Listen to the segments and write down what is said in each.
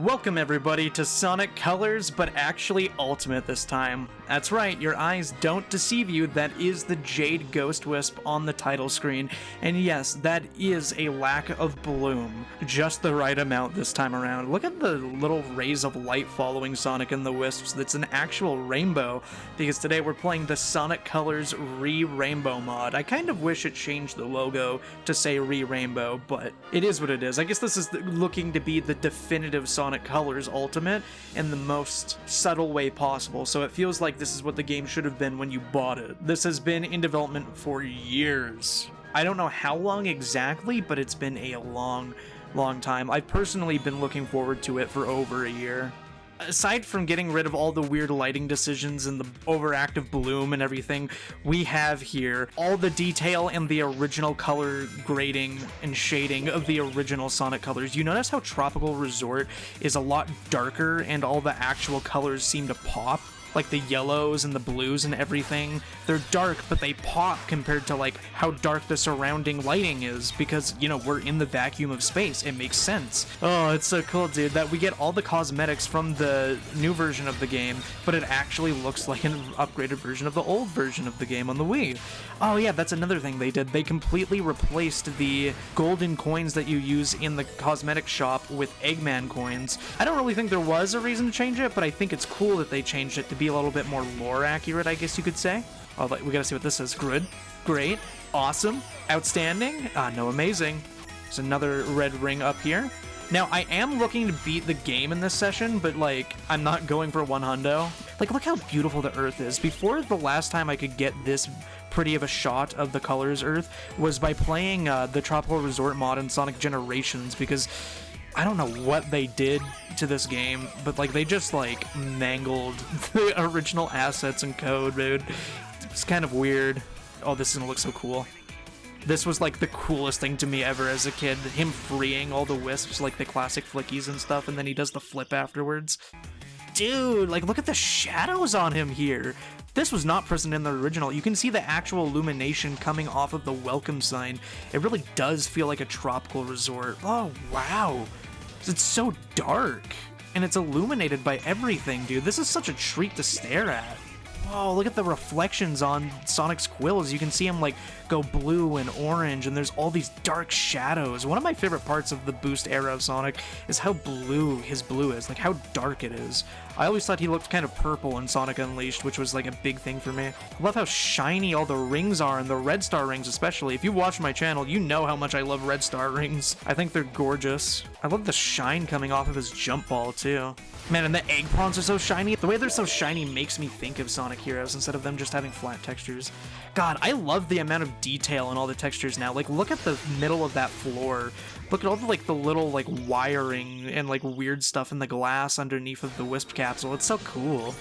Welcome everybody to Sonic Colors, but actually Ultimate this time. That's right, your eyes don't deceive you, that is the Jade Ghost Wisp on the title screen. And yes, that is a lack of bloom. Just the right amount this time around. Look at the little rays of light following Sonic and the Wisps. That's an actual rainbow, because today we're playing the Sonic Colors Re-Rainbow mod. I kind of wish it changed the logo to say Re-Rainbow, but it is what it is. I guess this is looking to be the definitive Sonic Colors Ultimate in the most subtle way possible, so it feels like this is what the game should have been when you bought it. This has been in development for years. I don't know how long exactly, but it's been a long time. I've personally been looking forward to it for over a year. Aside from getting rid of all the weird lighting decisions and the overactive bloom and everything, we have here all the detail and the original color grading and shading of the original Sonic Colors. You notice how Tropical Resort is a lot darker and all the actual colors seem to pop? Like the yellows and the blues and everything, they're dark, but they pop compared to like how dark the surrounding lighting is, because, you know, we're in the vacuum of space. It makes sense. Oh, it's so cool, dude, that we get all the cosmetics from the new version of the game, but it actually looks like an upgraded version of the old version of the game on the Wii. Oh yeah, that's another thing they did. They completely replaced the golden coins that you use in the cosmetic shop with Eggman coins. I don't really think there was a reason to change it, but I think it's cool that they changed it to be a little bit more lore accurate, I guess you could say. Oh, we gotta see what this is. Good, great, awesome, outstanding. No, amazing. There's another red ring up here. Now, I am looking to beat the game in this session, but like, I'm not going for 100. Like, look how beautiful the Earth is. Before, the last time I could get this pretty of a shot of the Colors Earth was by playing the Tropical Resort mod in Sonic Generations, because I don't know what they did to this game, but like they just like mangled the original assets and code, dude. It's kind of weird. Oh, this is gonna look so cool. This was like the coolest thing to me ever as a kid. Him freeing all the Wisps, like the classic flickies and stuff, and then he does the flip afterwards. Dude, like look at the shadows on him here. This was not present in the original. You can see the actual illumination coming off of the welcome sign. It really does feel like a tropical resort. Oh, wow. It's so dark, and it's illuminated by everything, dude. This is such a treat to stare at. Whoa, look at the reflections on Sonic's quills. You can see him like go blue and orange, and there's all these dark shadows. One of my favorite parts of the boost era of Sonic is how blue his blue is, like how dark it is. I always thought he looked kind of purple in Sonic Unleashed, which was like a big thing for me. I love how shiny all the rings are, and the red star rings especially. If you watch my channel, you know how much I love red star rings. I think they're gorgeous. I love the shine coming off of his jump ball too. Man, and the egg prawns are so shiny. The way they're so shiny makes me think of Sonic Heroes instead of them just having flat textures. God, I love the amount of detail in all the textures now. Like, look at the middle of that floor. Look at all the, like, the little, like, wiring and, like, weird stuff in the glass underneath of the Wisp capsule. It's so cool.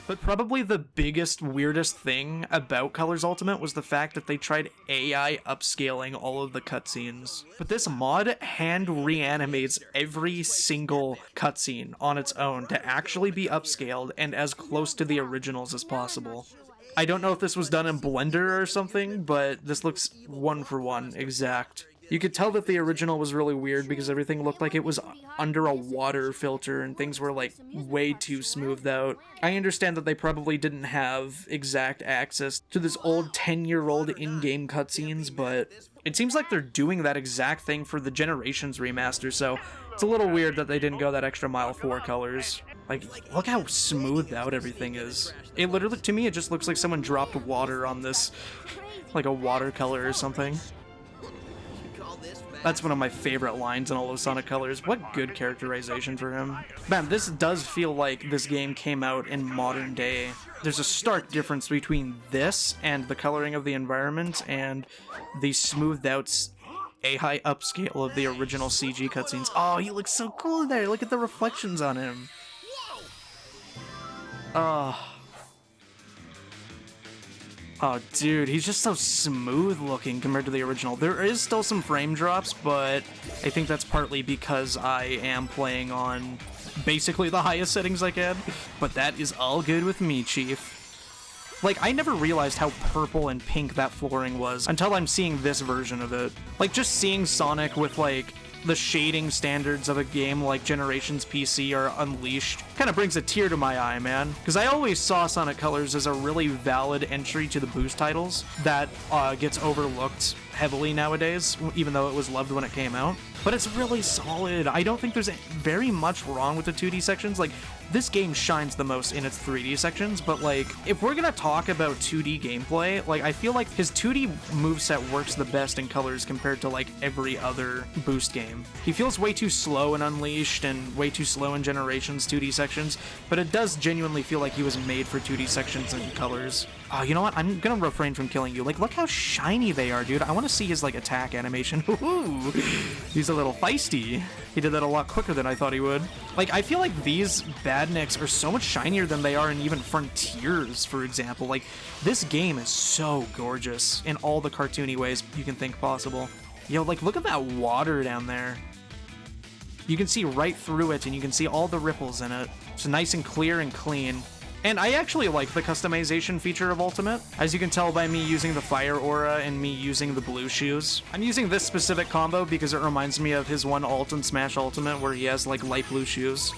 But probably the biggest, weirdest thing about Colors Ultimate was the fact that they tried AI upscaling all of the cutscenes. But this mod hand reanimates every single cutscene on its own to actually be upscaled and as close to the originals as possible. I don't know if this was done in Blender or something, but this looks one for one exact. You could tell that the original was really weird because everything looked like it was under a water filter and things were like way too smoothed out. I understand that they probably didn't have exact access to this old 10-year-old in-game cutscenes, but it seems like they're doing that exact thing for the Generations remaster, so it's a little weird that they didn't go that extra mile for Colors. Like, look how smoothed out everything is. It literally, to me, it just looks like someone dropped water on this, like a watercolor or something. That's one of my favorite lines in all of Sonic Colors. What good characterization for him. Man, this does feel like this game came out in modern day. There's a stark difference between this and the coloring of the environment and the smoothed out AI upscale of the original CG cutscenes. Oh, he looks so cool there. Look at the reflections on him. Oh, dude, he's just so smooth looking compared to the original. There is still some frame drops, but I think that's partly because I am playing on basically the highest settings I can. But that is all good with me, Chief. Like, I never realized how purple and pink that flooring was until I'm seeing this version of it. Like, just seeing Sonic with, like, the shading standards of a game like Generations PC are unleashed kind of brings a tear to my eye, man. Because I always saw Sonic Colors as a really valid entry to the Boost titles that gets overlooked heavily nowadays, even though it was loved when it came out. But it's really solid. I don't think there's very much wrong with the 2D sections. Like, this game shines the most in its 3D sections, but like, if we're gonna talk about 2D gameplay, like, I feel like his 2D moveset works the best in Colors compared to like every other Boost game. He feels way too slow in Unleashed and way too slow in Generations 2D sections, but it does genuinely feel like he was made for 2D sections in Colors. Oh, you know what? I'm gonna refrain from killing you. Like, look how shiny they are, dude. I want to see his like attack animation. Ooh, he's a little feisty. He did that a lot quicker than I thought he would. Like, I feel like these badniks are so much shinier than they are in even Frontiers, for example. Like, this game is so gorgeous in all the cartoony ways you can think possible. Yo, like, look at that water down there. You can see right through it, and you can see all the ripples in it. It's nice and clear and clean. And I actually like the customization feature of Ultimate, as you can tell by me using the fire aura and me using the blue shoes. I'm using this specific combo because it reminds me of his one ult in Smash Ultimate where he has like light blue shoes.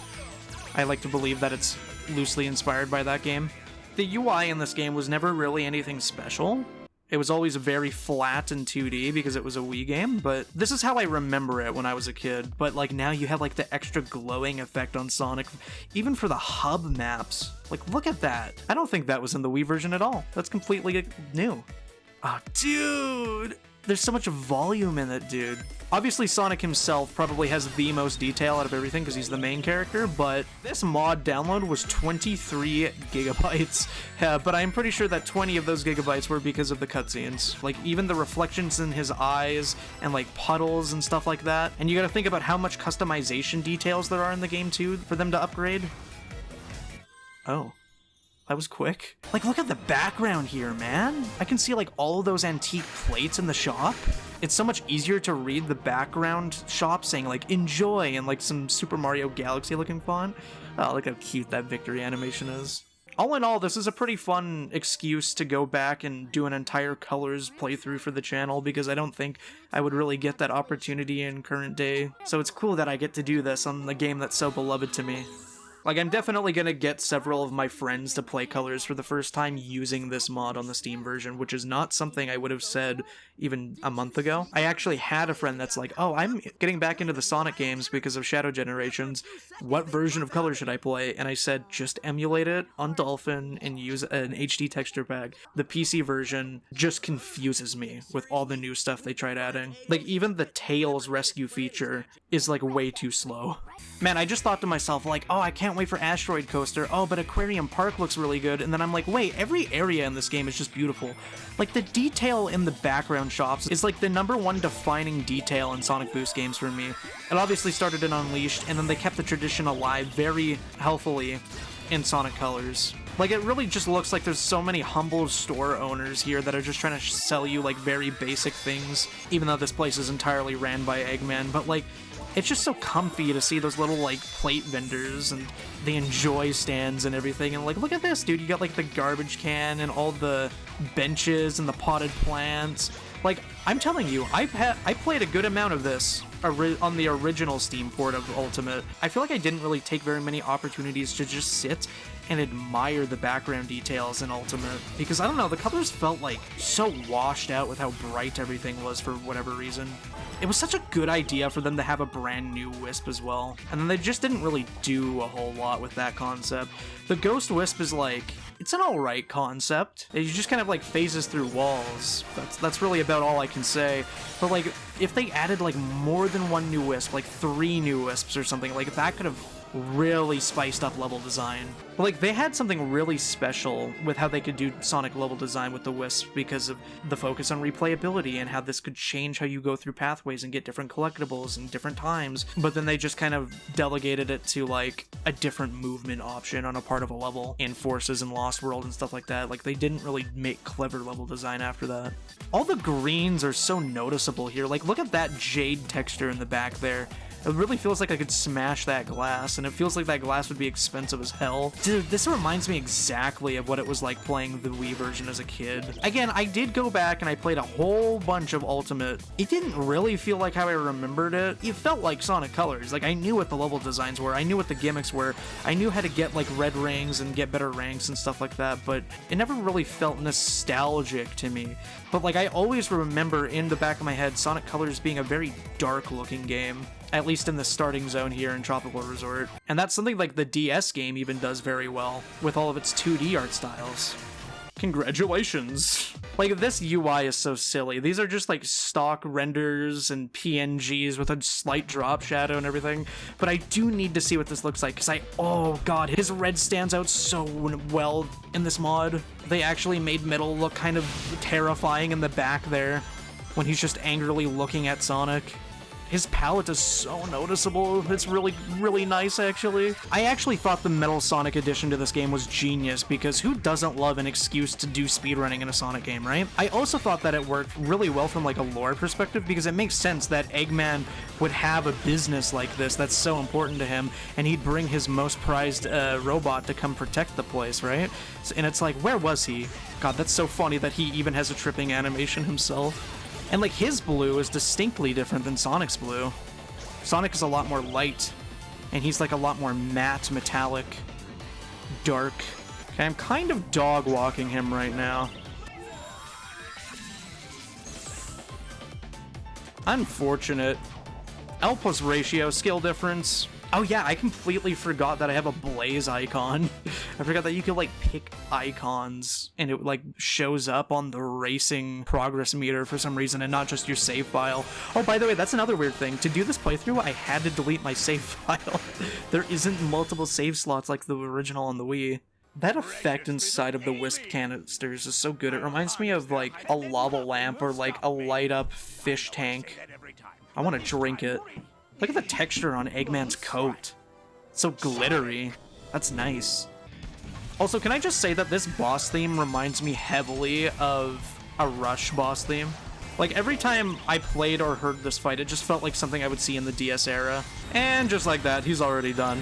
I like to believe that it's loosely inspired by that game. The UI in this game was never really anything special. It was always very flat in 2D because it was a Wii game, but this is how I remember it when I was a kid. But like now you have like the extra glowing effect on Sonic, even for the hub maps. Like, look at that. I don't think that was in the Wii version at all. That's completely new. Oh, dude. There's so much volume in it, dude. Obviously, Sonic himself probably has the most detail out of everything because he's the main character, but this mod download was 23 gigabytes. But I'm pretty sure that 20 of those gigabytes were because of the cutscenes. Like, even the reflections in his eyes and, like, puddles and stuff like that. And you gotta think about how much customization details there are in the game, too, for them to upgrade. Oh. That was quick. Like, look at the background here, man. I can see, like, all of those antique plates in the shop. It's so much easier to read the background shop saying, like, enjoy, and, like, some Super Mario Galaxy-looking font. Oh, look how cute that victory animation is. All in all, this is a pretty fun excuse to go back and do an entire Colors playthrough for the channel, because I don't think I would really get that opportunity in current day. So it's cool that I get to do this on the game that's so beloved to me. Like, I'm definitely gonna get several of my friends to play Colors for the first time using this mod on the Steam version, which is not something I would have said even a month ago. I actually had a friend that's like, oh, I'm getting back into the Sonic games because of Shadow Generations. What version of Colors should I play? And I said, just emulate it on Dolphyn and use an HD texture pack. The PC version just confuses me with all the new stuff they tried adding. Like, even the Tails rescue feature is, like, way too slow. Man, I just thought to myself, like, oh, I can't wait for Asteroid Coaster. Oh, but Aquarium Park looks really good. And then I'm like, wait, every area in this game is just beautiful. Like, the detail in the background shops is, like, the #1 defining detail in Sonic Boost games for me. It obviously started in Unleashed, and then they kept the tradition alive very healthily in Sonic Colors. Like, it really just looks like there's so many humble store owners here that are just trying to sell you, like, very basic things, even though this place is entirely ran by Eggman. But, like, it's just so comfy to see those little, like, plate vendors and the Enjoy stands and everything. And, like, look at this, dude. You got, like, the garbage can and all the benches and the potted plants. Like, I'm telling you, I played a good amount of this on the original Steam port of Ultimate. I feel like I didn't really take very many opportunities to just sit and admire the background details in Ultimate, because I don't know, the colors felt like so washed out with how bright everything was for whatever reason. It was such a good idea for them to have a brand new Wisp as well, and then they just didn't really do a whole lot with that concept. The Ghost Wisp is like, it's an alright concept. It just kind of like phases through walls. That's really about all I can say. But like, if they added like more than one new Wisp, like 3 new Wisps or something, like that could have really spiced up level design. Like, they had something really special with how they could do Sonic level design with the Wisp because of the focus on replayability and how this could change how you go through pathways and get different collectibles in different times. But then they just kind of delegated it to like a different movement option on a part of a level in Forces and Lost World and stuff like that. Like, they didn't really make clever level design after that. All the greens are so noticeable here. Like, look at that jade texture in the back there. It really feels like I could smash that glass, and it feels like that glass would be expensive as hell. Dude, this reminds me exactly of what it was like playing the Wii version as a kid. Again, I did go back and I played a whole bunch of Ultimate. It didn't really feel like how I remembered it. It felt like Sonic Colors. Like, I knew what the level designs were, I knew what the gimmicks were, I knew how to get like red rings and get better ranks and stuff like that, but it never really felt nostalgic to me. But like, I always remember in the back of my head Sonic Colors being a very dark looking game, at least in the starting zone here in Tropical Resort. And that's something like the DS game even does very well, with all of its 2D art styles. Congratulations! Like, this UI is so silly. These are just like stock renders and PNGs with a slight drop shadow and everything, but I do need to see what this looks like, because oh god, his red stands out so well in this mod. They actually made Metal look kind of terrifying in the back there, when he's just angrily looking at Sonic. His palette is so noticeable. It's really, really nice, actually. I actually thought the Metal Sonic addition to this game was genius, because who doesn't love an excuse to do speedrunning in a Sonic game, right? I also thought that it worked really well from like a lore perspective, because it makes sense that Eggman would have a business like this that's so important to him, and he'd bring his most prized robot to come protect the place, right? And it's like, where was he? God, that's so funny that he even has a tripping animation himself. And like, his blue is distinctly different than Sonic's blue. Sonic is a lot more light, and he's like a lot more matte, metallic, dark. Okay, I'm kind of dog walking him right now. Unfortunate. L plus ratio, skill difference. Oh yeah, I completely forgot that I have a Blaze icon. I forgot that you could like pick icons and it like shows up on the racing progress meter for some reason, and not just your save file. Oh, by the way, that's another weird thing. To do this playthrough, I had to delete my save file. There isn't multiple save slots like the original on the Wii. That effect inside of the Wisp canisters is so good. It reminds me of like a lava lamp or like a light up fish tank. I want to drink it. Look at the texture on Eggman's coat. It's so glittery. That's nice. Also, can I just say that this boss theme reminds me heavily of a Rush boss theme? Like, every time I played or heard this fight, it just felt like something I would see in the DS era. And just like that, he's already done.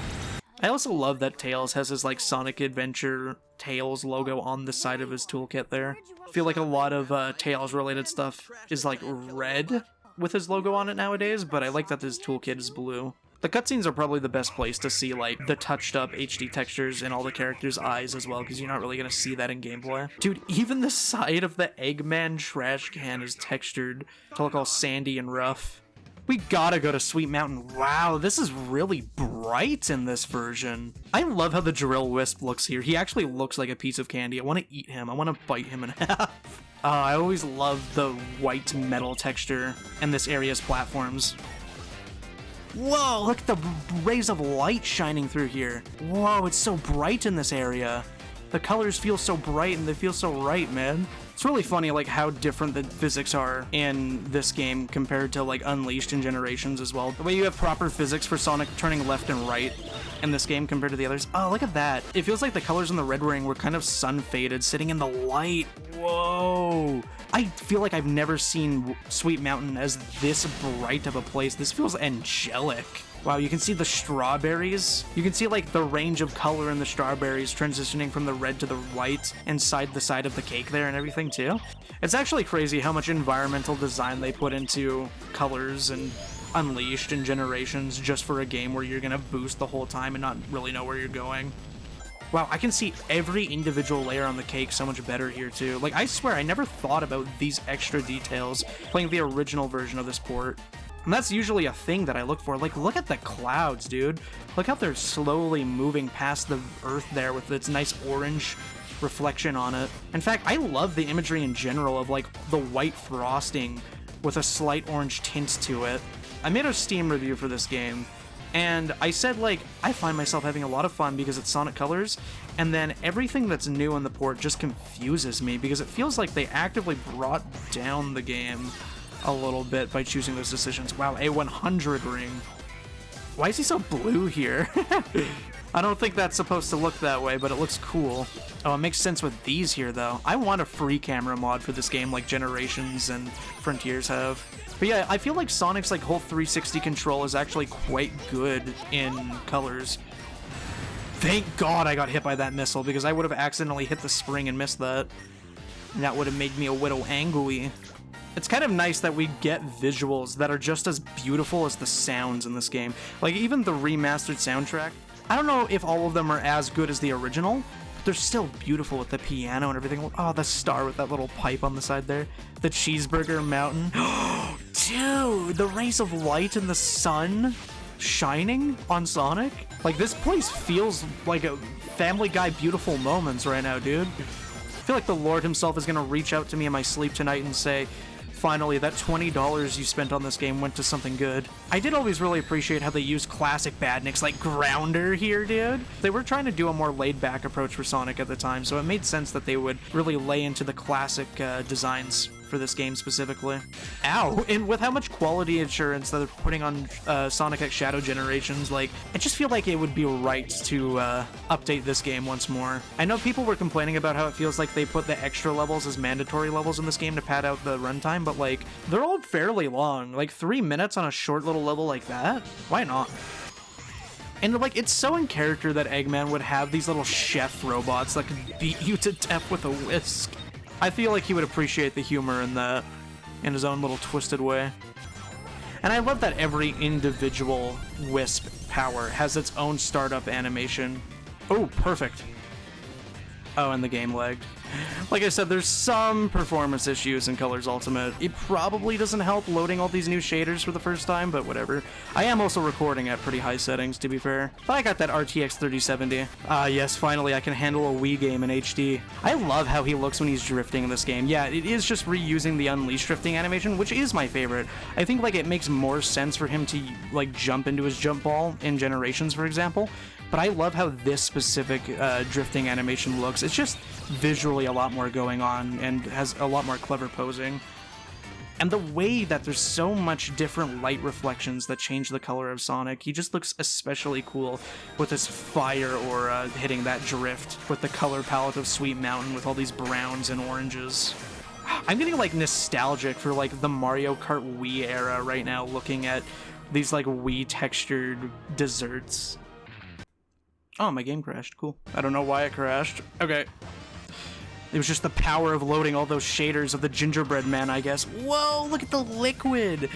I also love that Tails has his, like, Sonic Adventure Tails logo on the side of his toolkit there. I feel like a lot of Tails-related stuff is, like, red with his logo on it nowadays, but I like that his toolkit is blue. The cutscenes are probably the best place to see, like, the touched-up HD textures in all the characters' eyes as well, because you're not really going to see that in gameplay. Dude, even the side of the Eggman trash can is textured to look all sandy and rough. We gotta go to Sweet Mountain. Wow, this is really bright in this version. I love how the Drill Wisp looks here. He actually looks like a piece of candy. I want to eat him. I want to bite him in half. I always love the white metal texture in this area's platforms. Whoa, look at the rays of light shining through here. Whoa, it's so bright in this area. The colors feel so bright and they feel so right, man. It's really funny, like, how different the physics are in this game compared to, like, Unleashed and Generations as well. The way you have proper physics for Sonic turning left and right in this game compared to the others. Oh, look at that. It feels like the colors in the Red Ring were kind of sun-faded, sitting in the light. Whoa. I feel like I've never seen Sweet Mountain as this bright of a place. This feels angelic. Wow, you can see the strawberries. You can see, like, the range of color in the strawberries transitioning from the red to the white inside the side of the cake there and everything, too. It's actually crazy how much environmental design they put into colors and Unleashed and Generations just for a game where you're gonna boost the whole time and not really know where you're going. Wow, I can see every individual layer on the cake so much better here, too. Like, I swear, I never thought about these extra details playing the original version of this port. And that's usually a thing that I look for. Like, look at the clouds, dude. Look how they're slowly moving past the Earth there with its nice orange reflection on it. In fact, I love the imagery in general of, like, the white frosting with a slight orange tint to it. I made a Steam review for this game, and I said, like, I find myself having a lot of fun because it's Sonic Colors, and then everything that's new in the port just confuses me because it feels like they actively brought down the game a little bit by choosing those decisions. Wow, a 100 ring. Why is he so blue here? I don't think that's supposed to look that way, but it looks cool. Oh, it makes sense with these here, though. I want a free camera mod for this game like Generations and Frontiers have. But yeah, I feel like Sonic's like whole 360 control is actually quite good in Colors. Thank God I got hit by that missile, because I would have accidentally hit the spring and missed that. And that would have made me a little angry. It's kind of nice that we get visuals that are just as beautiful as the sounds in this game. Like, even the remastered soundtrack, I don't know if all of them are as good as the original, but they're still beautiful with the piano and everything. Oh, the star with that little pipe on the side there. The cheeseburger mountain. Dude, the rays of light in the sun shining on Sonic. Like, this place feels like a Family Guy beautiful moments right now, dude. I feel like the Lord himself is gonna reach out to me in my sleep tonight and say, finally, that $20 you spent on this game went to something good. I did always really appreciate how they used classic badniks like Grounder here, dude. They were trying to do a more laid-back approach for Sonic at the time, so it made sense that they would really lay into the classic designs for this game specifically. Ow! And with how much quality assurance that they're putting on Sonic X Shadow Generations, like, I just feel like it would be right to update this game once more. I know people were complaining about how it feels like they put the extra levels as mandatory levels in this game to pad out the runtime, but like, they're all fairly long. Like, 3 minutes on a short little level like that? Why not? And like, it's so in character that Eggman would have these little chef robots that could beat you to death with a whisk. I feel like he would appreciate the humor in that, in his own little twisted way. And I love that every individual Wisp power has its own startup animation. Oh, perfect. Oh, and the game lagged. Like I said, there's some performance issues in Colors Ultimate. It probably doesn't help loading all these new shaders for the first time, but whatever. I am also recording at pretty high settings, to be fair. But I got that RTX 3070. Ah, yes, finally I can handle a Wii game in HD. I love how he looks when he's drifting in this game. Yeah, it is just reusing the Unleashed drifting animation, which is my favorite. I think, like, it makes more sense for him to, like, jump into his jump ball in Generations, for example. But I love how this specific drifting animation looks. It's just visually a lot more going on and has a lot more clever posing. And the way that there's so much different light reflections that change the color of Sonic, he just looks especially cool with his fire aura hitting that drift, with the color palette of Sweet Mountain with all these browns and oranges. I'm getting, like, nostalgic for, like, the Mario Kart Wii era right now, looking at these, like, Wii textured desserts. Oh, my game crashed. Cool. I don't know why it crashed. Okay. It was just the power of loading all those shaders of the gingerbread man, I guess. Whoa, look at the liquid!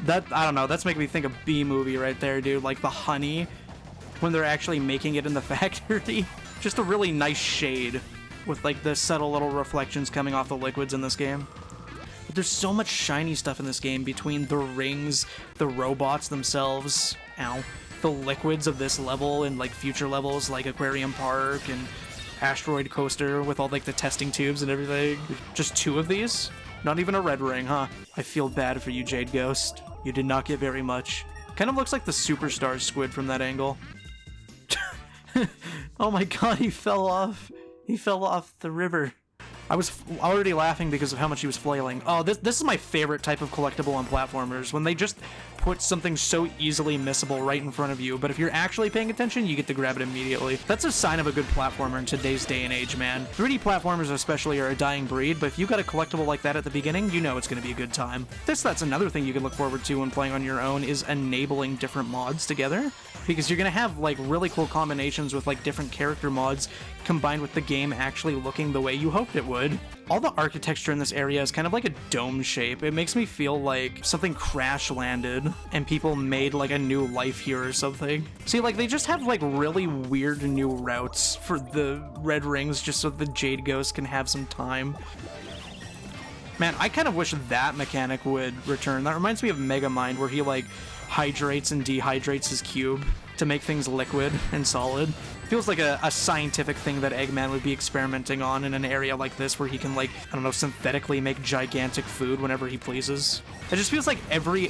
That, I don't know, that's making me think of B-movie right there, dude. Like the honey, when they're actually making it in the factory. Just a really nice shade with, like, the subtle little reflections coming off the liquids in this game. But there's so much shiny stuff in this game between the rings, the robots themselves, ow, the liquids of this level and, like, future levels like Aquarium Park and Asteroid Coaster with all, like, the testing tubes and everything. Just 2 of these? Not even a red ring, huh? I feel bad for you, Jade Ghost. You did not get very much. Kind of looks like the Superstar squid from that angle. Oh my god, he fell off. He fell off the river. I was already laughing because of how much he was flailing. Oh, this is my favorite type of collectible on platformers, when they just put something so easily missable right in front of you, but if you're actually paying attention, you get to grab it immediately. That's a sign of a good platformer in today's day and age, man. 3D platformers especially are a dying breed, but if you got a collectible like that at the beginning, you know it's going to be a good time. That's another thing you can look forward to when playing on your own, is enabling different mods together, because you're going to have, like, really cool combinations with, like, different character mods combined with the game actually looking the way you hoped it would. All the architecture in this area is kind of like a dome shape. It makes me feel like something crash landed and people made, like, a new life here or something. See, like, they just have, like, really weird new routes for the red rings just so the Jade Ghost can have some time. Man, I kind of wish that mechanic would return. That reminds me of Megamind, where he, like, hydrates and dehydrates his cube to make things liquid and solid. Feels like a scientific thing that Eggman would be experimenting on in an area like this, where he can, like, I don't know, synthetically make gigantic food whenever he pleases. It just feels like every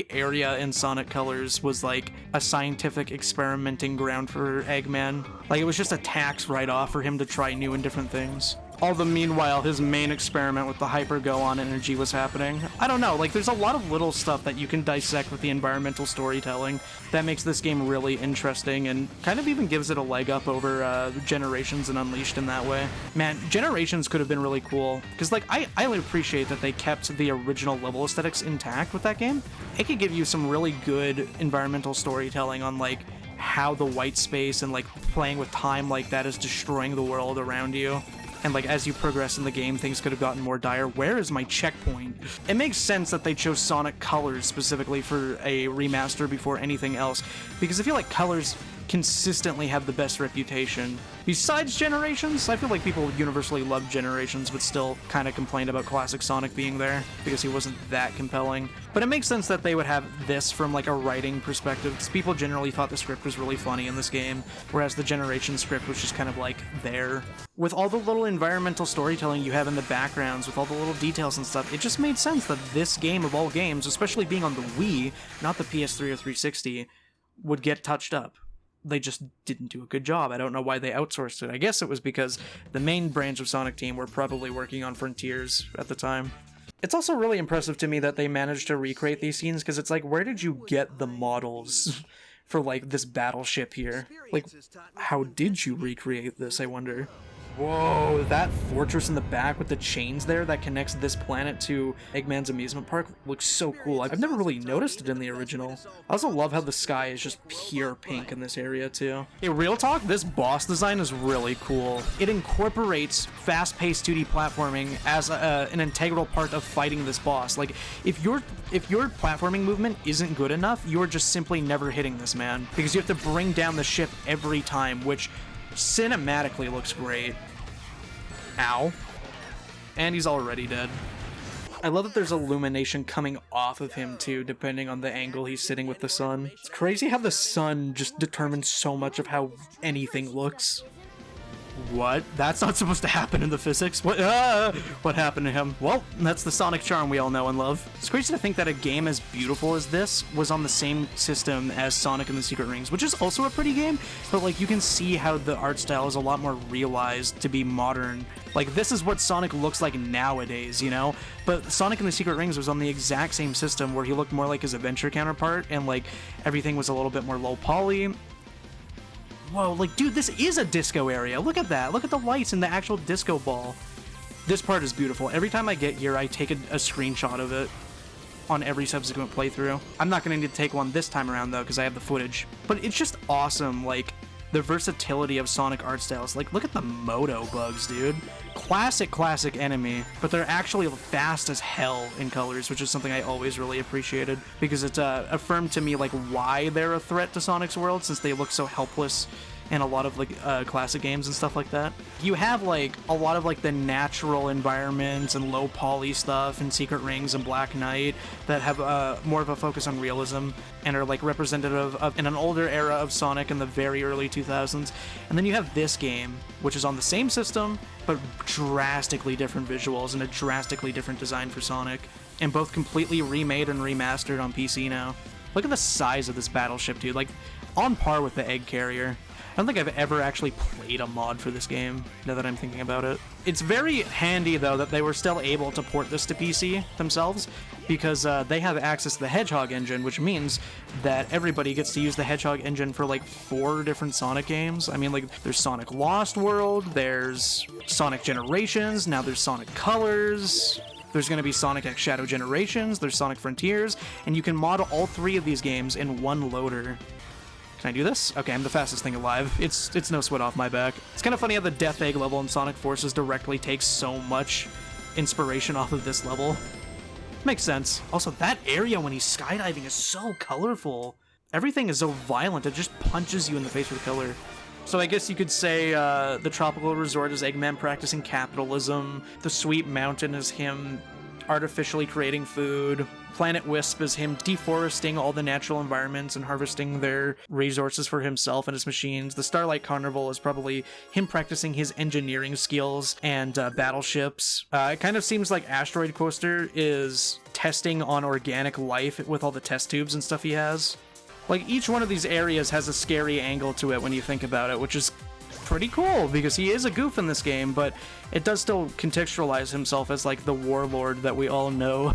area in Sonic Colors was, like, a scientific experimenting ground for Eggman. Like, it was just a tax write-off for him to try new and different things. Although meanwhile, his main experiment with the hyper-go-on energy was happening. I don't know, like, there's a lot of little stuff that you can dissect with the environmental storytelling that makes this game really interesting and kind of even gives it a leg up over Generations and Unleashed in that way. Man, Generations could have been really cool, because, like, I appreciate that they kept the original level aesthetics intact with that game. It could give you some really good environmental storytelling on, like, how the white space and, like, playing with time like that is destroying the world around you. And, like, as you progress in the game, things could have gotten more dire. Where is my checkpoint? It makes sense that they chose Sonic Colors specifically for a remaster before anything else, because I feel like Colors consistently have the best reputation. Besides Generations, I feel like people universally loved Generations, but still kind of complained about classic Sonic being there, because he wasn't that compelling. But it makes sense that they would have this from, like, a writing perspective, because people generally thought the script was really funny in this game, whereas the Generations script was just kind of, like, there. With all the little environmental storytelling you have in the backgrounds, with all the little details and stuff, it just made sense that this game of all games, especially being on the Wii, not the PS3 or 360, would get touched up. They just didn't do a good job. I don't know why they outsourced it. I guess it was because the main branch of Sonic team were probably working on Frontiers at the time. It's also really impressive to me that they managed to recreate these scenes, because it's like, where did you get the models for, like, this battleship here? Like, how did you recreate this, I wonder? Whoa, that fortress in the back with the chains there that connects this planet to Eggman's amusement park looks so cool. I've never really noticed it in the original. I also love how the sky is just pure pink in this area too. Hey, real talk, this boss design is really cool. It incorporates fast-paced 2D platforming as an integral part of fighting this boss. Like, if your platforming movement isn't good enough, you're just simply never hitting this man, because you have to bring down the ship every time, which cinematically looks great. Ow. And he's already dead. I love that there's illumination coming off of him too, depending on the angle he's sitting with the sun. It's crazy how the sun just determines so much of how anything looks. What? That's not supposed to happen in the physics. What happened to him? Well, that's the Sonic charm we all know and love. It's crazy to think that a game as beautiful as this was on the same system as Sonic and the Secret Rings, which is also a pretty game, but, like, you can see how the art style is a lot more realized to be modern. Like, this is what Sonic looks like nowadays, you know? But Sonic and the Secret Rings was on the exact same system, where he looked more like his adventure counterpart, and, like, everything was a little bit more low poly. Whoa, like, dude, this is a disco area. Look at that. Look at the lights and the actual disco ball. This part is beautiful. Every time I get here, I take a screenshot of it on every subsequent playthrough. I'm not going to need to take one this time around, though, because I have the footage. But it's just awesome, like, the versatility of Sonic art styles. Like, look at the Moto bugs, dude. Classic enemy, but they're actually fast as hell in Colors, which is something I always really appreciated, because it's affirmed to me, like, why they're a threat to Sonic's world, since they look so helpless in a lot of, like, classic games and stuff like that. You have, like, a lot of, like, the natural environments and low poly stuff in Secret Rings and Black Knight that have more of a focus on realism and are, like, representative of in an older era of Sonic in the very early 2000s. And then you have this game, which is on the same system, but drastically different visuals and a drastically different design for Sonic, and both completely remade and remastered on PC now. Look at the size of this battleship, dude. Like, on par with the Egg Carrier. I don't think I've ever actually played a mod for this game, now that I'm thinking about it. It's very handy, though, that they were still able to port this to PC themselves, because they have access to the Hedgehog engine, which means that everybody gets to use the Hedgehog engine for, like, 4 different Sonic games. I mean, like, there's Sonic Lost World, there's Sonic Generations, now there's Sonic Colors, there's going to be Sonic X Shadow Generations, there's Sonic Frontiers, and you can mod all 3 of these games in one loader. Can I do this? Okay, I'm the fastest thing alive. It's no sweat off my back. It's kind of funny how the Death Egg level in Sonic Forces directly takes so much inspiration off of this level. Makes sense. Also, that area when he's skydiving is so colorful. Everything is so violent, it just punches you in the face with color. So I guess you could say the Tropical Resort is Eggman practicing capitalism, the Sweet Mountain is him artificially creating food, Planet Wisp is him deforesting all the natural environments and harvesting their resources for himself and his machines. The Starlight Carnival is probably him practicing his engineering skills and battleships. It kind of seems like Asteroid Coaster is testing on organic life with all the test tubes and stuff he has. Like, each one of these areas has a scary angle to it when you think about it, which is pretty cool because he is a goof in this game, but it does still contextualize himself as like the warlord that we all know.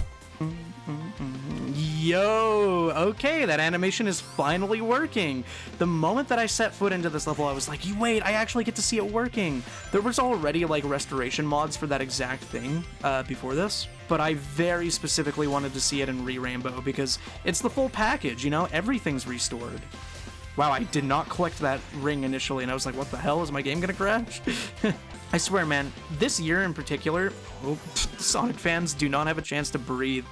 Yo, okay, that animation is finally working. The moment that I set foot into this level, I was like, wait, I actually get to see it working. There was already like restoration mods for that exact thing before this, but I very specifically wanted to see it in Re-Rainbow because it's the full package, you know, everything's restored. Wow, I did not collect that ring initially, and I was like, what the hell, is my game gonna crash? I swear, man, this year in particular, Sonic fans do not have a chance to breathe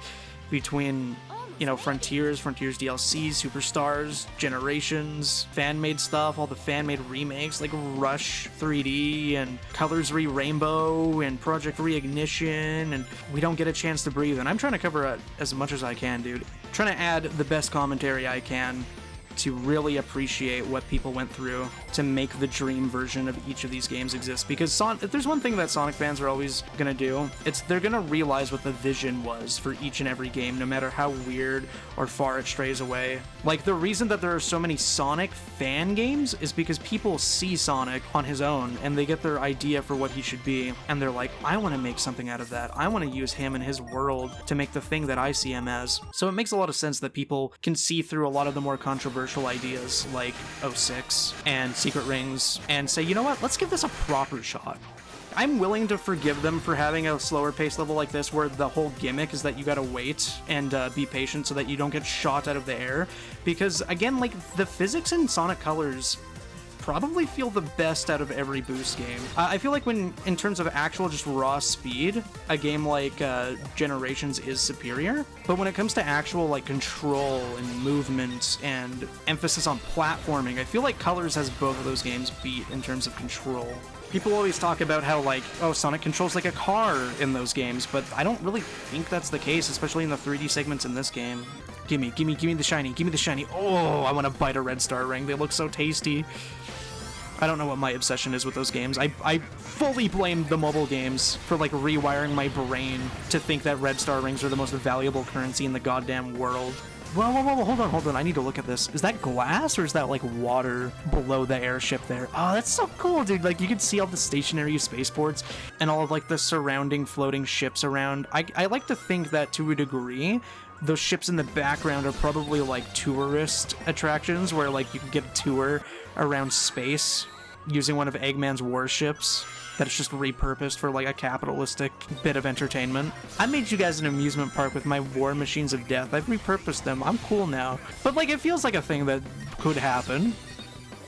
between, you know, Frontiers DLC, Superstars, Generations, fan-made stuff, all the fan-made remakes like Rush 3D and Colors Re-Rainbow and Project Reignition, and we don't get a chance to breathe, and I'm trying to cover it as much as I can, dude. I'm trying to add the best commentary I can to really appreciate what people went through to make the dream version of each of these games exist. Because if there's one thing that Sonic fans are always gonna do, it's they're gonna realize what the vision was for each and every game, no matter how weird or far it strays away. Like, the reason that there are so many Sonic fan games is because people see Sonic on his own, and they get their idea for what he should be, and they're like, I want to make something out of that. I want to use him and his world to make the thing that I see him as. So it makes a lot of sense that people can see through a lot of the more controversial ideas like 06 and Secret Rings and say, you know what, let's give this a proper shot. I'm willing to forgive them for having a slower pace level like this where the whole gimmick is that you gotta wait and be patient so that you don't get shot out of the air, because again, like, the physics in Sonic Colors probably feel the best out of every Boost game. I feel like when, in terms of actual just raw speed, a game like Generations is superior, but when it comes to actual like control and movement and emphasis on platforming, I feel like Colors has both of those games beat in terms of control. People always talk about how, like, oh, Sonic controls like a car in those games, but I don't really think that's the case, especially in the 3D segments in this game. Gimme the shiny, gimme the shiny. Oh, I want to bite a red star ring. They look so tasty. I don't know what my obsession is with those games. I fully blame the mobile games for, like, rewiring my brain to think that red star rings are the most valuable currency in the goddamn world. Whoa, hold on, I need to look at this. Is that glass, or is that, like, water below the airship there? Oh, that's so cool, dude. Like, you can see all the stationary spaceports and all of, like, the surrounding floating ships around. I like to think that, to a degree, those ships in the background are probably, like, tourist attractions where, like, you can get a tour around space using one of Eggman's warships that's just repurposed for, like, a capitalistic bit of entertainment. I made you guys an amusement park with my war machines of death. I've repurposed them. I'm cool now. But, like, it feels like a thing that could happen.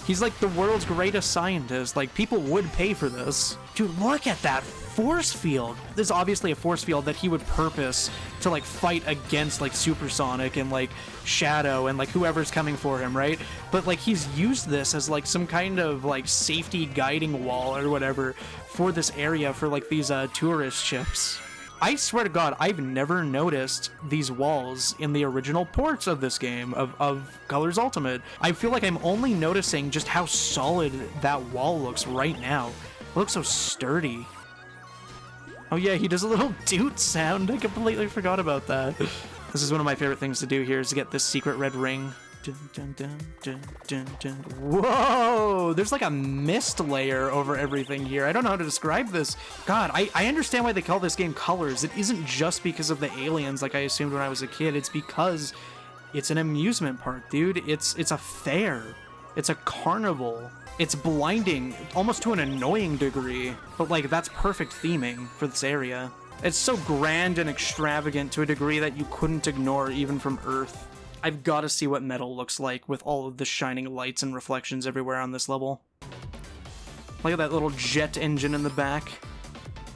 He's, like, the world's greatest scientist. Like, people would pay for this. Dude, look at that force field. There's obviously a force field that he would purpose to, like, fight against, like, Supersonic and, like, Shadow and, like, whoever's coming for him, right? But, like, he's used this as, like, some kind of, like, safety guiding wall or whatever for this area for, like, these tourist ships. I swear to God, I've never noticed these walls in the original ports of this game, of Colors Ultimate. I feel like I'm only noticing just how solid that wall looks right now. It looks so sturdy. Oh yeah, he does a little doot sound. I completely forgot about that. This is one of my favorite things to do here, is to get this secret red ring. Dun, dun, dun, dun, dun. Whoa! There's like a mist layer over everything here. I don't know how to describe this. God, I understand why they call this game Colors. It isn't just because of the aliens like I assumed when I was a kid. It's because it's an amusement park, dude. It's a fair. It's a carnival. It's blinding, almost to an annoying degree, but, like, that's perfect theming for this area. It's so grand and extravagant to a degree that you couldn't ignore even from Earth. I've got to see what metal looks like with all of the shining lights and reflections everywhere on this level. Look at that little jet engine in the back.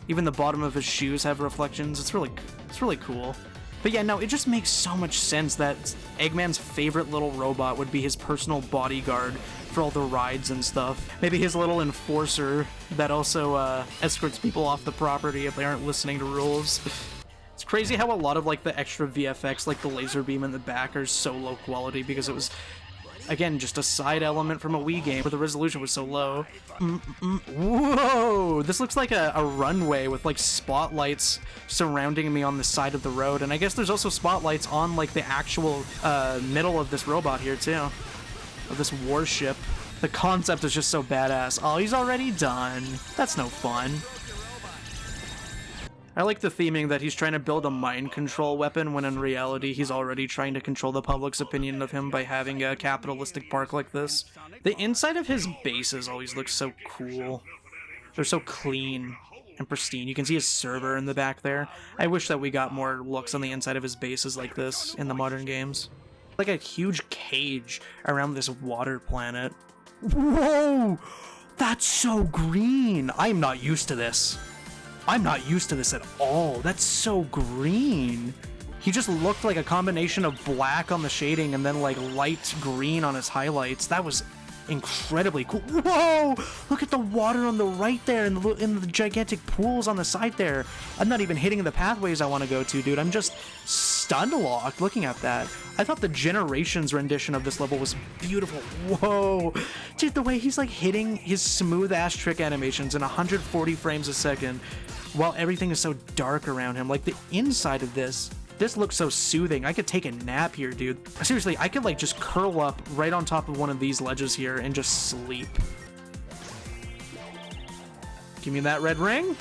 Even the bottom of his shoes have reflections. It's really cool. But yeah, no, it just makes so much sense that Eggman's favorite little robot would be his personal bodyguard for all the rides and stuff. Maybe his little enforcer that also escorts people off the property if they aren't listening to rules. It's crazy how a lot of, like, the extra VFX, like the laser beam in the back, are so low quality because it was, again, just a side element from a Wii game where the resolution was so low. Whoa! This looks like a runway with, like, spotlights surrounding me on the side of the road, and I guess there's also spotlights on, like, the actual middle of this robot here, too. Of this warship. The concept is just so badass. Oh, he's already done. That's no fun. I like the theming that he's trying to build a mind control weapon when in reality he's already trying to control the public's opinion of him by having a capitalistic park like this. The inside of his bases always looks so cool. They're so clean and pristine. You can see his server in the back there. I wish that we got more looks on the inside of his bases like this in the modern games. Like a huge cage around this water planet. Whoa! That's so green! I'm not used to this. I'm not used to this at all. That's so green. He just looked like a combination of black on the shading and then like light green on his highlights. That was incredibly cool. Whoa! Look at the water on the right there and the gigantic pools on the side there. I'm not even hitting the pathways I want to go to, dude. I'm just stun-locked looking at that. I thought the Generations rendition of this level was beautiful. Whoa! Dude, the way he's like hitting his smooth-ass trick animations in 140 frames a second while everything is so dark around him. Like the inside of this looks so soothing. I could take a nap here, dude. Seriously, I could like just curl up right on top of one of these ledges here and just sleep. Give me that red ring.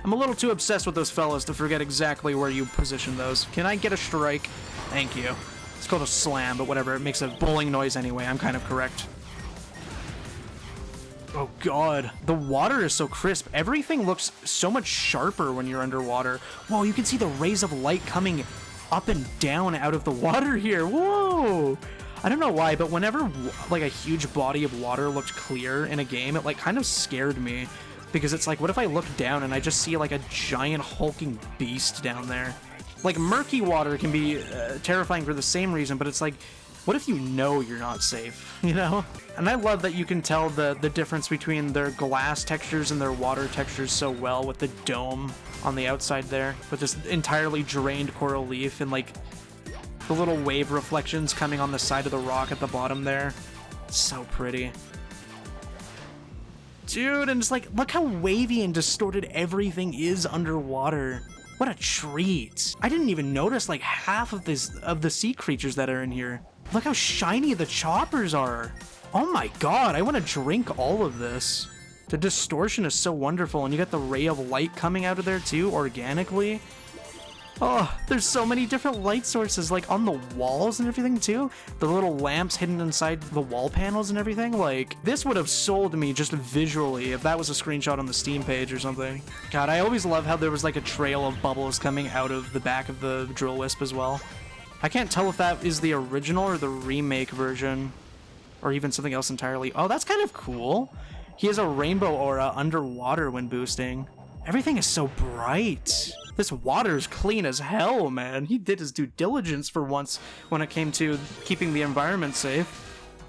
I'm a little too obsessed with those fellas to forget exactly where you position those. Can I get a strike? Thank you. It's called a slam, but whatever. It makes a bowling noise anyway. I'm kind of correct. Oh god, the water is so crisp. Everything looks so much sharper when you're underwater. Whoa, you can see the rays of light coming up and down out of the water here. Whoa! I don't know why, but whenever like a huge body of water looked clear in a game, it like kind of scared me. Because it's like, what if I look down and I just see like a giant hulking beast down there? Like murky water can be terrifying for the same reason, but it's like, what if you know you're not safe, you know? And I love that you can tell the difference between their glass textures and their water textures so well with the dome on the outside there, with this entirely drained coral reef and like the little wave reflections coming on the side of the rock at the bottom there. It's so pretty. Dude, and it's like, look how wavy and distorted everything is underwater. What a treat. I didn't even notice like half of the sea creatures that are in here. Look how shiny the choppers are. Oh my god, I want to drink all of this. The distortion is so wonderful, and you got the ray of light coming out of there too, organically. Oh, there's so many different light sources, like on the walls and everything too. The little lamps hidden inside the wall panels and everything. Like, this would have sold me just visually if that was a screenshot on the Steam page or something. God, I always love how there was like a trail of bubbles coming out of the back of the drill wisp as well. I can't tell if that is the original or the remake version, or even something else entirely. Oh, that's kind of cool. He has a rainbow aura underwater when boosting. Everything is so bright. This water is clean as hell, man. He did his due diligence for once when it came to keeping the environment safe.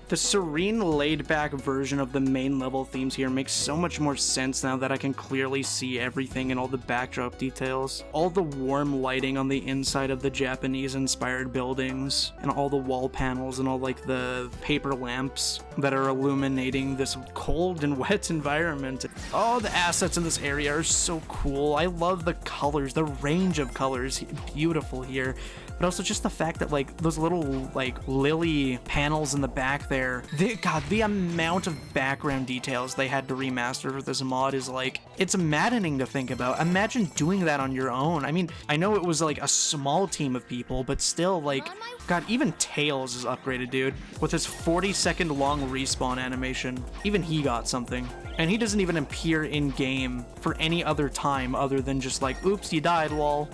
The serene, laid-back version of the main level themes here makes so much more sense now that I can clearly see everything and all the backdrop details. All the warm lighting on the inside of the Japanese-inspired buildings, and all the wall panels and all like the paper lamps that are illuminating this cold and wet environment. All the assets in this area are so cool. I love the colors, the range of colors, beautiful here. But also just the fact that like those little like lily panels in the back there, the amount of background details they had to remaster for this mod is like, it's maddening to think about. Imagine doing that on your own. I mean, I know it was like a small team of people, but still like, God, even Tails is upgraded, dude, with his 40-second long respawn animation. Even he got something. And he doesn't even appear in game for any other time other than just like, oops, you died, lol.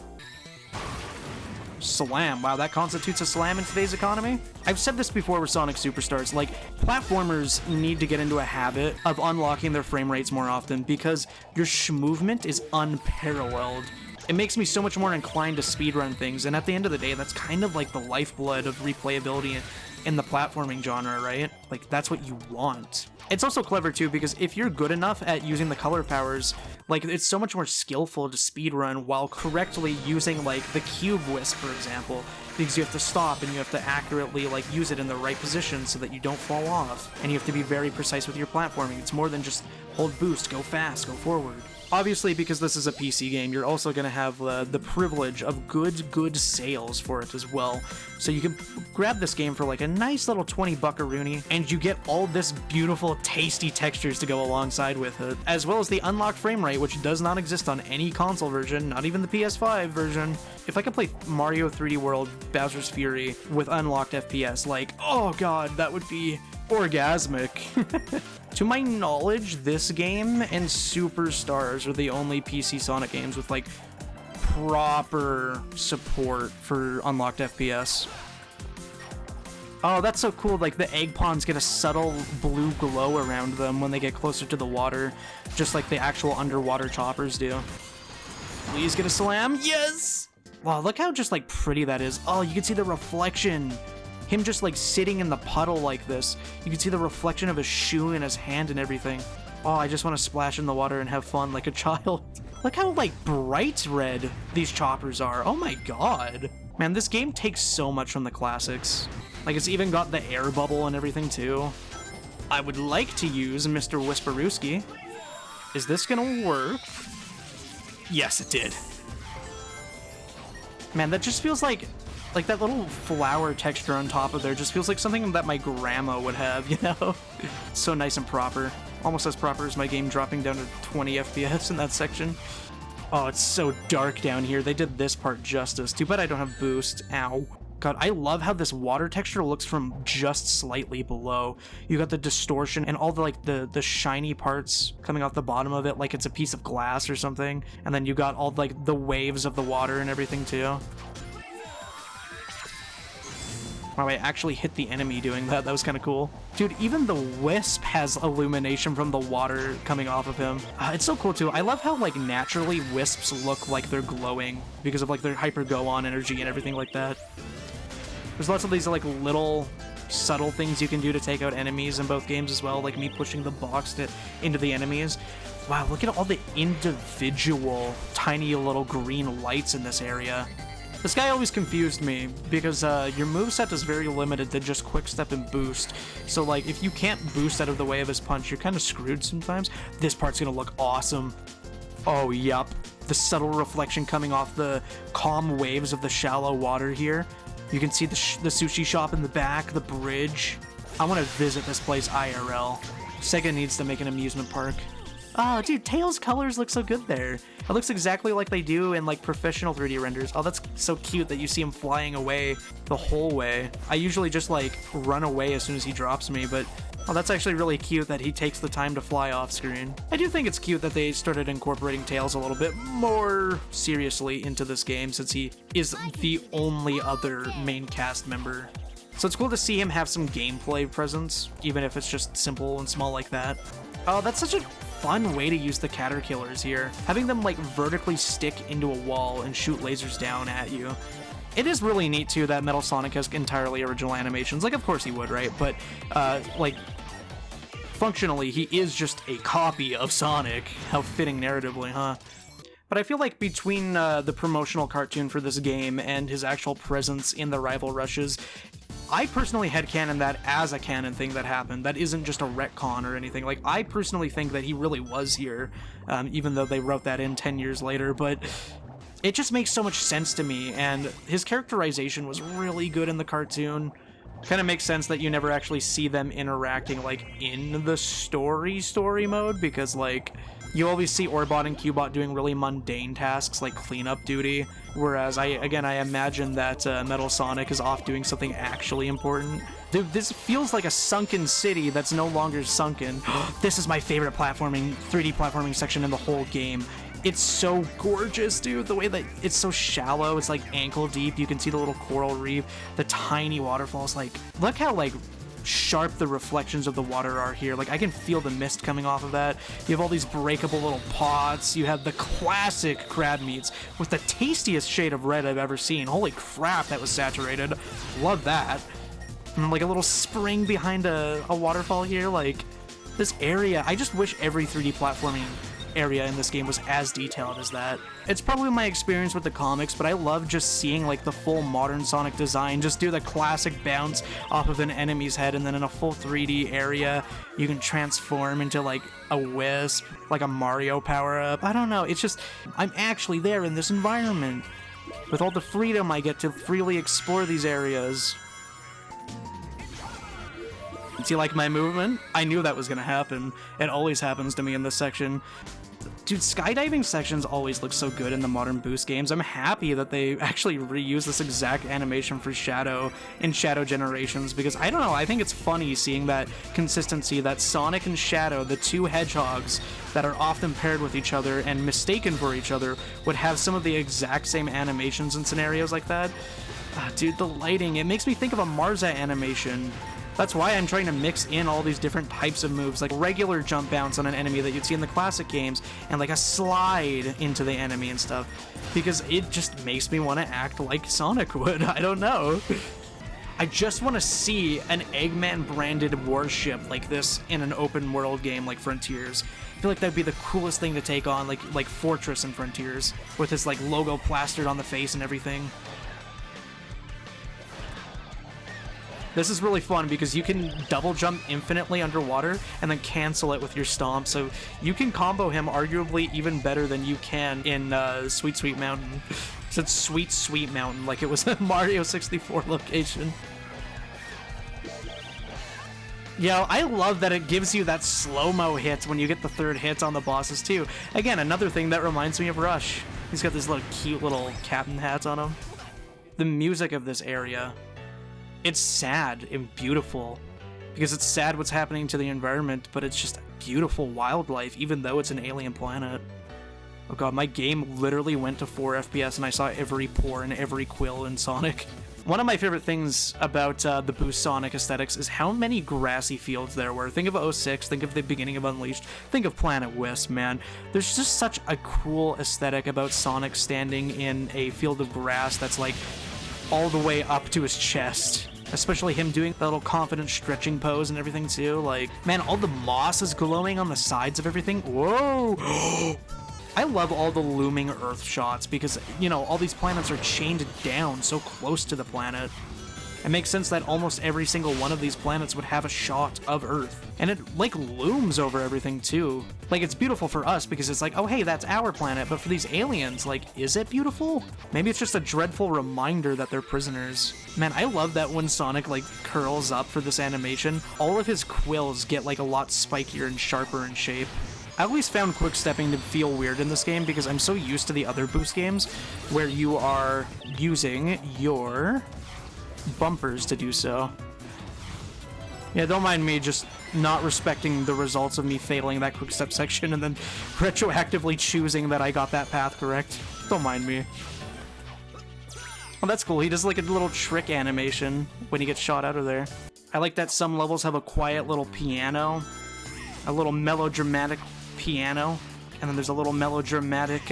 Slam. Wow, that constitutes a slam in today's economy? I've said this before with Sonic Superstars, like, platformers need to get into a habit of unlocking their frame rates more often because your movement is unparalleled. It makes me so much more inclined to speedrun things, and at the end of the day, that's kind of like the lifeblood of replayability in the platforming genre, right? Like, that's what you want. It's also clever too, because if you're good enough at using the color powers, like, it's so much more skillful to speedrun while correctly using, like, the cube wisp, for example, because you have to stop and you have to accurately, like, use it in the right position so that you don't fall off, and you have to be very precise with your platforming. It's more than just hold boost, go fast, go forward. Obviously, because this is a PC game, you're also going to have the privilege of good sales for it as well. So you can grab this game for like a nice little 20 buckaroonie, and you get all this beautiful, tasty textures to go alongside with it, as well as the unlocked frame rate, which does not exist on any console version, not even the PS5 version. If I could play Mario 3D World Bowser's Fury with unlocked FPS, like, oh god, that would be orgasmic. To my knowledge, this game and Superstars are the only PC Sonic games with like proper support for unlocked FPS. Oh, that's so cool. Like the egg ponds get a subtle blue glow around them when they get closer to the water, just like the actual underwater choppers do. Please get a slam. Yes! Wow, look how just like pretty that is. Oh, you can see the reflection. Him just like sitting in the puddle like this. You can see the reflection of his shoe in his hand and everything. Oh, I just want to splash in the water and have fun like a child. Look how like bright red these choppers are. Oh my god. Man, this game takes so much from the classics. Like it's even got the air bubble and everything too. I would like to use Mr. Whisperooski. Is this gonna work? Yes, it did. Man, that just feels like that little flower texture on top of there just feels like something that my grandma would have, you know? So nice and proper. Almost as proper as my game dropping down to 20 FPS in that section. Oh, it's so dark down here. They did this part justice. Too bad I don't have boost. Ow. God, I love how this water texture looks from just slightly below. You got the distortion and all the like the shiny parts coming off the bottom of it like it's a piece of glass or something. And then you got all like the waves of the water and everything too. Wow, I actually hit the enemy doing that. That was kind of cool. Dude, even the Wisp has illumination from the water coming off of him. It's so cool, too. I love how, like, naturally Wisps look like they're glowing because of, like, their hyper-go-on energy and everything like that. There's lots of these, like, little subtle things you can do to take out enemies in both games as well, like me pushing the box into the enemies. Wow, look at all the individual tiny little green lights in this area. This guy always confused me, because your moveset is very limited to just quick step and boost. So like, if you can't boost out of the way of his punch, you're kind of screwed sometimes. This part's gonna look awesome. Oh, yup. The subtle reflection coming off the calm waves of the shallow water here. You can see the sushi shop in the back, the bridge. I want to visit this place IRL. Sega needs to make an amusement park. Oh, dude, Tails' colors look so good there. It looks exactly like they do in, like, professional 3D renders. Oh, that's so cute that you see him flying away the whole way. I usually just, like, run away as soon as he drops me, but... Oh, that's actually really cute that he takes the time to fly off screen. I do think it's cute that they started incorporating Tails a little bit more seriously into this game, since he is the only other main cast member. So it's cool to see him have some gameplay presence, even if it's just simple and small like that. Oh, that's such a fun way to use the Caterkillers here. Having them like vertically stick into a wall and shoot lasers down at you. It is really neat too that Metal Sonic has entirely original animations. Like, of course he would, right? But like, functionally, he is just a copy of Sonic. How fitting narratively, huh? But I feel like between the promotional cartoon for this game and his actual presence in the rival rushes, I personally headcanon that as a canon thing that happened. That isn't just a retcon or anything. Like, I personally think that he really was here, even though they wrote that in 10 years later, but it just makes so much sense to me, and his characterization was really good in the cartoon. Kind of makes sense that you never actually see them interacting, like, in the story mode, because, like, you always see Orbot and Cubot doing really mundane tasks like cleanup duty, whereas I imagine that Metal Sonic is off doing something actually important. Dude, this feels like a sunken city that's no longer sunken. This is my favorite 3D platforming section in the whole game. It's so gorgeous, dude. The way that it's so shallow, it's like ankle deep. You can see the little coral reef, the tiny waterfalls. Like, look how like sharp the reflections of the water are here. Like, I can feel the mist coming off of that. You have all these breakable little pots. You have the classic crab meats with the tastiest shade of red I've ever seen. Holy crap, that was saturated. Love that. And like a little spring behind a waterfall here. Like, this area, I just wish every 3D platforming area in this game was as detailed as that. It's probably my experience with the comics, but I love just seeing like the full modern Sonic design, just do the classic bounce off of an enemy's head, and then in a full 3D area, you can transform into like a Wisp, like a Mario power-up. I don't know, it's just, I'm actually there in this environment. With all the freedom I get to freely explore these areas. Do you like my movement? I knew that was gonna happen. It always happens to me in this section. Dude, skydiving sections always look so good in the modern Boost games. I'm happy that they actually reuse this exact animation for Shadow in Shadow Generations, because I don't know, I think it's funny seeing that consistency that Sonic and Shadow, the two hedgehogs that are often paired with each other and mistaken for each other, would have some of the exact same animations in scenarios like that. Dude, the lighting, it makes me think of a Marza animation. That's why I'm trying to mix in all these different types of moves, like regular jump bounce on an enemy that you'd see in the classic games, and like a slide into the enemy and stuff, because it just makes me want to act like Sonic would. I don't know. I just want to see an Eggman-branded warship like this in an open world game like Frontiers. I feel like that'd be the coolest thing to take on, like Fortress in Frontiers, with his like logo plastered on the face and everything. This is really fun because you can double jump infinitely underwater and then cancel it with your stomp, so you can combo him arguably even better than you can in Sweet Sweet Mountain. It's Sweet Sweet Mountain, like it was a Mario 64 location. Yo, I love that it gives you that slow-mo hit when you get the third hit on the bosses too. Again, another thing that reminds me of Rush. He's got this little cute little captain hat on him. The music of this area, it's sad and beautiful, because it's sad what's happening to the environment, but it's just beautiful wildlife, even though it's an alien planet. Oh god, my game literally went to 4 FPS and I saw every pore and every quill in Sonic. One of my favorite things about the Boost Sonic aesthetics is how many grassy fields there were. Think of 06, think of the beginning of Unleashed, think of Planet Wisp, man. There's just such a cool aesthetic about Sonic standing in a field of grass that's like all the way up to his chest. Especially him doing that little confident stretching pose and everything too. Like, man, all the moss is glowing on the sides of everything. Whoa! I love all the looming Earth shots because, you know, all these planets are chained down so close to the planet. It makes sense that almost every single one of these planets would have a shot of Earth. And it, like, looms over everything, too. Like, it's beautiful for us because it's like, oh, hey, that's our planet. But for these aliens, like, is it beautiful? Maybe it's just a dreadful reminder that they're prisoners. Man, I love that when Sonic, like, curls up for this animation, all of his quills get, like, a lot spikier and sharper in shape. I always found quick-stepping to feel weird in this game because I'm so used to the other Boost games where you are using your bumpers to do so. Yeah, don't mind me just not respecting the results of me failing that quick step section and then retroactively choosing that I got that path correct. Don't mind me. Oh, that's cool. He does like a little trick animation when he gets shot out of there. I like that some levels have a quiet little piano, a little melodramatic piano, and then there's a little melodramatic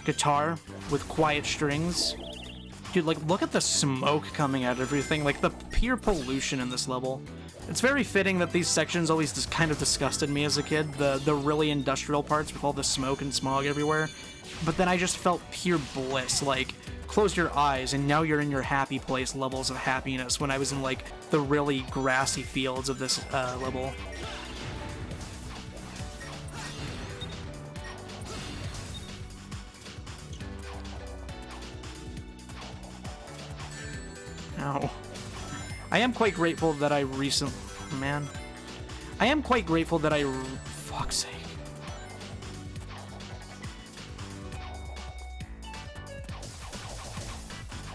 guitar with quiet strings. Dude, like, look at the smoke coming out of everything, like the pure pollution in this level. It's very fitting that these sections always just kind of disgusted me as a kid, the really industrial parts with all the smoke and smog everywhere. But then I just felt pure bliss, like, close your eyes and now you're in your happy place levels of happiness when I was in, like, the really grassy fields of this level. Ow. I am quite grateful that I recently... Man. I am quite grateful that fuck's sake.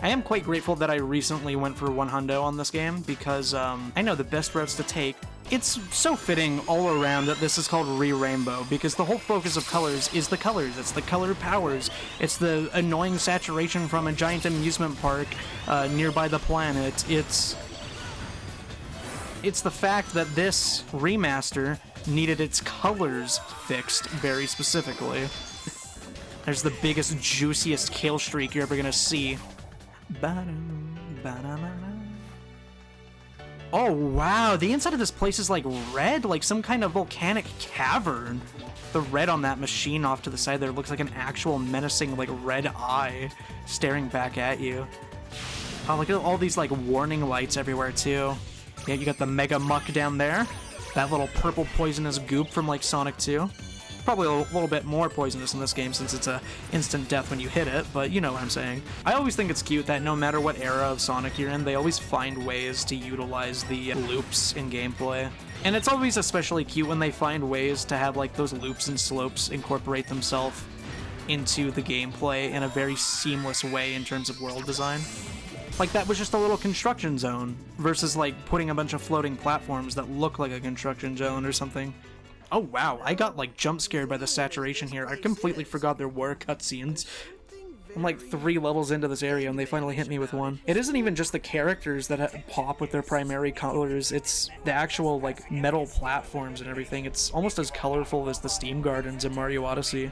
I am quite grateful that I recently went for 100 on this game because I know the best routes to take. It's so fitting all around that this is called Re-Rainbow because the whole focus of colors is the colors. It's the color powers. It's the annoying saturation from a giant amusement park nearby the planet. It's the fact that this remaster needed its colors fixed very specifically. There's the biggest, juiciest kill streak you're ever gonna see. Oh, wow. The inside of this place is like red, like some kind of volcanic cavern. The red on that machine off to the side there looks like an actual menacing, like, red eye staring back at you. Oh, look at all these, like, warning lights everywhere, too. Yeah, you got the Mega Muck down there. That little purple poisonous goop from, like, Sonic 2. Probably a little bit more poisonous in this game since it's a instant death when you hit it, but you know what I'm saying. I always think it's cute that no matter what era of Sonic you're in, they always find ways to utilize the loops in gameplay. And it's always especially cute when they find ways to have like those loops and slopes incorporate themselves into the gameplay in a very seamless way in terms of world design. Like that was just a little construction zone versus like putting a bunch of floating platforms that look like a construction zone or something. Oh wow, I got like jump scared by the saturation here. I completely forgot there were cutscenes. I'm like 3 levels into this area and they finally hit me with one. It isn't even just the characters that pop with their primary colors, it's the actual like metal platforms and everything. It's almost as colorful as the Steam Gardens in Mario Odyssey.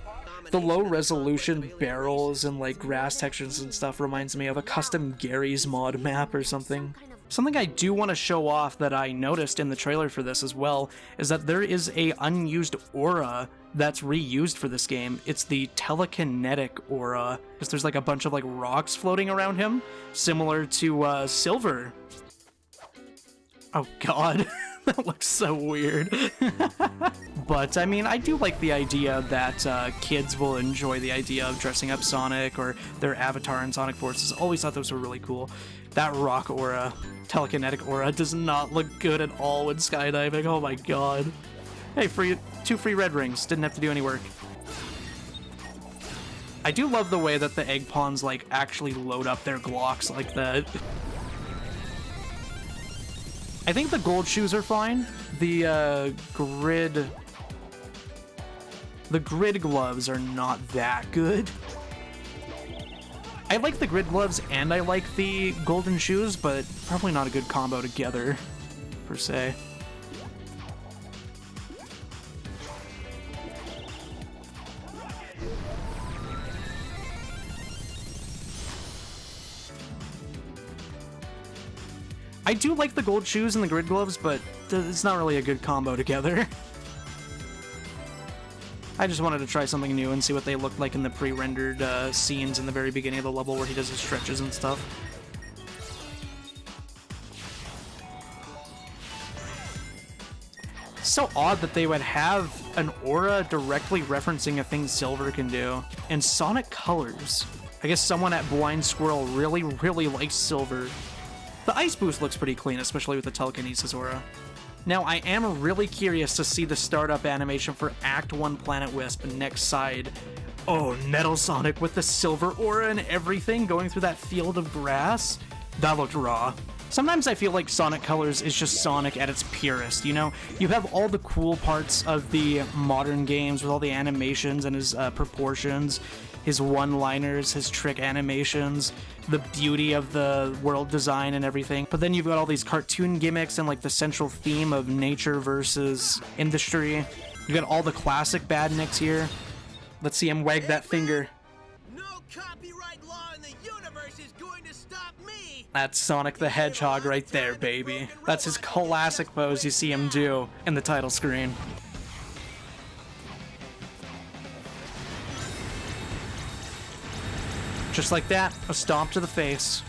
The low resolution barrels and like grass textures and stuff reminds me of a custom Gary's mod map or something. Something I do want to show off that I noticed in the trailer for this as well is that there is a unused aura that's reused for this game. It's the telekinetic aura, because there's like a bunch of like rocks floating around him, similar to Silver. Oh god, that looks so weird. But I mean, I do like the idea that kids will enjoy the idea of dressing up Sonic or their avatar in Sonic Forces. Always thought those were really cool. That rock aura, telekinetic aura, does not look good at all when skydiving. Oh my god. Hey, 2 free red rings. Didn't have to do any work. I do love the way that the egg pawns like actually load up their Glocks like that. I think the gold shoes are fine. The grid gloves are not that good. I like the grid gloves and I like the golden shoes, but probably not a good combo together, per se. I do like the gold shoes and the grid gloves, but it's not really a good combo together. I just wanted to try something new and see what they looked like in the pre-rendered scenes in the very beginning of the level where he does his stretches and stuff. It's so odd that they would have an aura directly referencing a thing Silver can do. And Sonic Colors. I guess someone at Blind Squirrel really likes Silver. The ice boost looks pretty clean, especially with the telekinesis aura. Now, I am really curious to see the startup animation for Act 1 Planet Wisp next side. Oh, Metal Sonic with the silver aura and everything going through that field of grass? That looked raw. Sometimes I feel like Sonic Colors is just Sonic at its purest, you know? You have all the cool parts of the modern games with all the animations and his proportions, his one-liners, his trick animations, the beauty of the world design and everything. But then you've got all these cartoon gimmicks and like the central theme of nature versus industry. You got all the classic badniks here. Let's see him wag that finger. No copyright law in the universe is going to stop me. That's Sonic the Hedgehog right there, baby. That's his classic pose you see him do in the title screen. Just like that, a stomp to the face.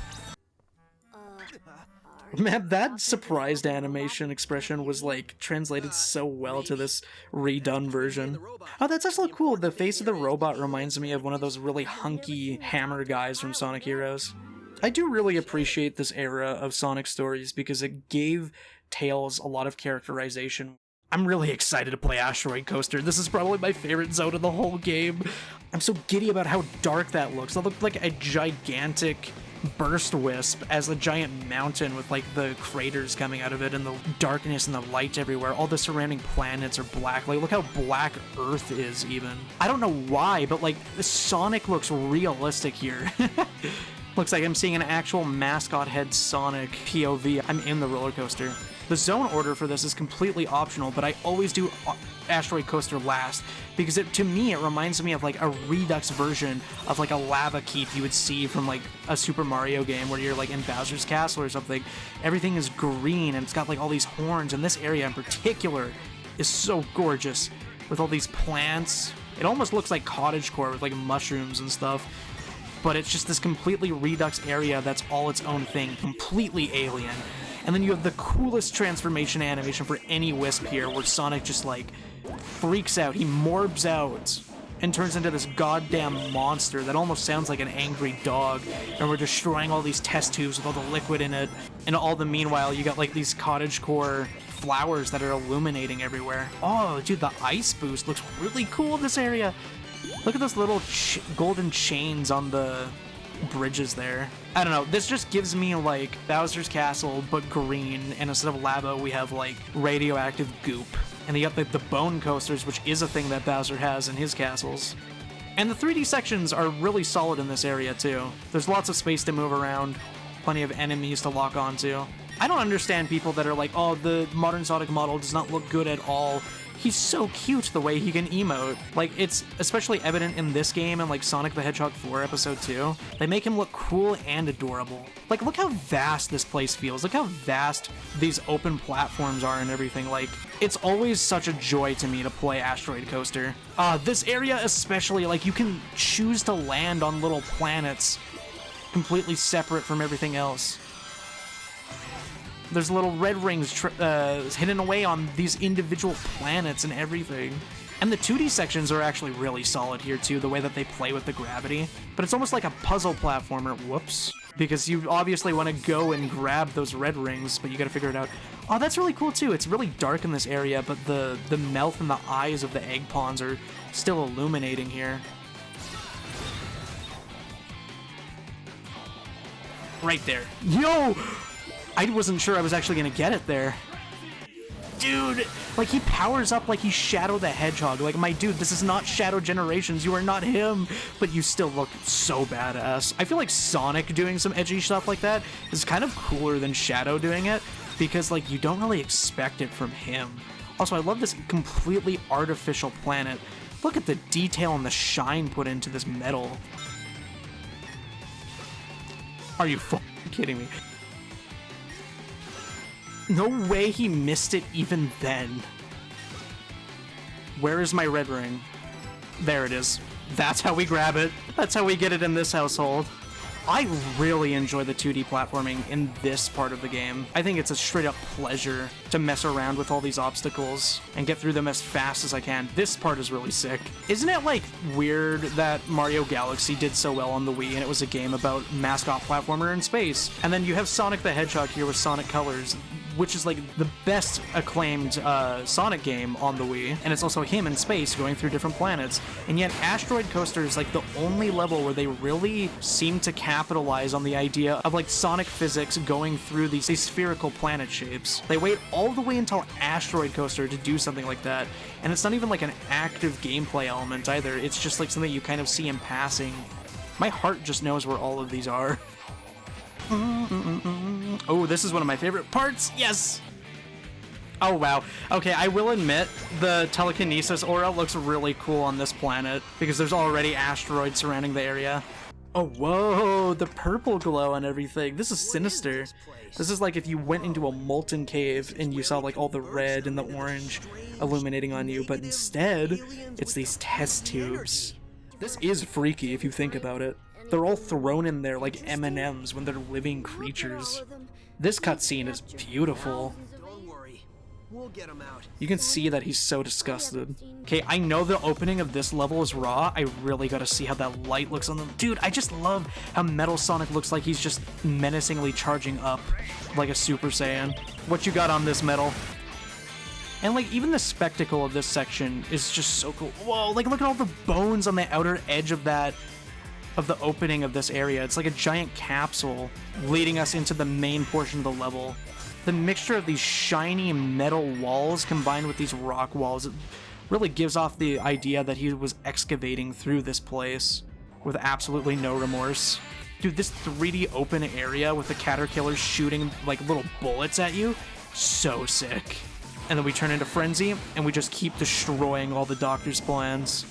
Man, that surprised animation expression was like translated so well to this redone version. Oh, that's actually cool. The face of the robot reminds me of one of those really hunky hammer guys from Sonic Heroes. I do really appreciate this era of Sonic stories because it gave Tails a lot of characterization. I'm really excited to play Asteroid Coaster. This is probably my favorite zone in the whole game. I'm so giddy about how dark that looks. That looked like a gigantic burst wisp as a giant mountain with like the craters coming out of it and the darkness and the light everywhere. All the surrounding planets are black. Like, look how black Earth is even. I don't know why, but like Sonic looks realistic here. Looks like I'm seeing an actual mascot head Sonic POV. I'm in the roller coaster. The zone order for this is completely optional, but I always do Asteroid Coaster last because to me it reminds me of like a Redux version of like a lava keep you would see from like a Super Mario game where you're like in Bowser's Castle or something. Everything is green and it's got like all these horns, and this area in particular is so gorgeous with all these plants. It almost looks like cottagecore with like mushrooms and stuff, but it's just this completely Redux area that's all its own thing, completely alien. And then you have the coolest transformation animation for any Wisp here, where Sonic just like freaks out, he morbs out and turns into this goddamn monster that almost sounds like an angry dog, and we're destroying all these test tubes with all the liquid in it, and all the meanwhile you got like these cottagecore flowers that are illuminating everywhere. Oh dude, the ice boost looks really cool in this area. Look at those little golden chains on the bridges there. I don't know, this just gives me like Bowser's Castle but green, and instead of lava we have like radioactive goop. And you got the bone coasters, which is a thing that Bowser has in his castles. And the 3D sections are really solid in this area too. There's lots of space to move around, plenty of enemies to lock onto. I don't understand people that are like, oh, the modern Sonic model does not look good at all. He's so cute the way he can emote. Like, it's especially evident in this game and like Sonic the Hedgehog 4 Episode 2. They make him look cool and adorable. Like, look how vast this place feels. Look how vast these open platforms are and everything. Like, it's always such a joy to me to play Asteroid Coaster. This area especially, like, you can choose to land on little planets completely separate from everything else. There's little red rings hidden away on these individual planets and everything. And the 2D sections are actually really solid here too, the way that they play with the gravity. But it's almost like a puzzle platformer. Whoops. Because you obviously want to go and grab those red rings, but you gotta figure it out. Oh, that's really cool too. It's really dark in this area, but the mouth and the eyes of the egg pawns are still illuminating here. Right there. Yo! I wasn't sure I was actually gonna get it there. Dude, like he powers up like he's Shadow the Hedgehog. Like, my dude, this is not Shadow Generations. You are not him, but you still look so badass. I feel like Sonic doing some edgy stuff like that is kind of cooler than Shadow doing it, because like you don't really expect it from him. Also, I love this completely artificial planet. Look at the detail and the shine put into this metal. Are you fucking kidding me? No way he missed it even then. Where is my red ring? There it is. That's how we grab it. That's how we get it in this household. I really enjoy the 2D platforming in this part of the game. I think it's a straight up pleasure to mess around with all these obstacles and get through them as fast as I can. This part is really sick. Isn't it like weird that Mario Galaxy did so well on the Wii and it was a game about mascot platformer in space? And then you have Sonic the Hedgehog here with Sonic Colors, which is like the best acclaimed Sonic game on the Wii, and it's also him in space going through different planets. And yet Asteroid Coaster is like the only level where they really seem to capitalize on the idea of like Sonic physics going through these spherical planet shapes. They wait all the way until Asteroid Coaster to do something like that, and it's not even like an active gameplay element either. It's just like something you kind of see in passing. My heart just knows where all of these are. Oh, this is one of my favorite parts. Yes! Oh, wow. Okay, I will admit, the telekinesis aura looks really cool on this planet because there's already asteroids surrounding the area. Oh, whoa, the purple glow and everything. This is sinister. This is like if you went into a molten cave and you saw like all the red and the orange illuminating on you, but instead, it's these test tubes. This is freaky if you think about it. They're all thrown in there like M&Ms when they're living creatures. This cutscene is beautiful. Don't worry, we'll get him out. You can see that he's so disgusted. Okay, I know the opening of this level is raw. I really gotta see how that light looks on them. Dude, I just love how Metal Sonic looks like he's just menacingly charging up like a Super Saiyan. What you got on this, Metal? And like even the spectacle of this section is just so cool. Whoa, like look at all the bones on the outer edge of that, of the opening of this area. It's like a giant capsule leading us into the main portion of the level. The mixture of these shiny metal walls combined with these rock walls, it really gives off the idea that he was excavating through this place with absolutely no remorse. Dude, this 3D open area with the caterpillars shooting like little bullets at you, so sick. And then we turn into Frenzy, and we just keep destroying all the Doctor's plans.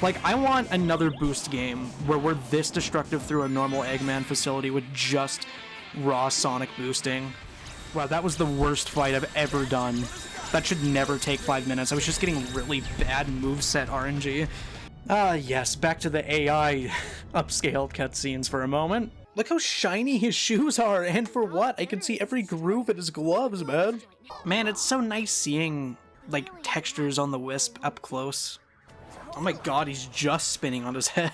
Like, I want another Boost game where we're this destructive through a normal Eggman facility with just raw Sonic boosting. Wow, that was the worst fight I've ever done. That should never take 5 minutes. I was just getting really bad moveset RNG. Yes, back to the AI upscaled cutscenes for a moment. Look how shiny his shoes are, and for what? I can see every groove in his gloves, man. Man, it's so nice seeing, like, textures on the Wisp up close. Oh my god, he's just spinning on his head.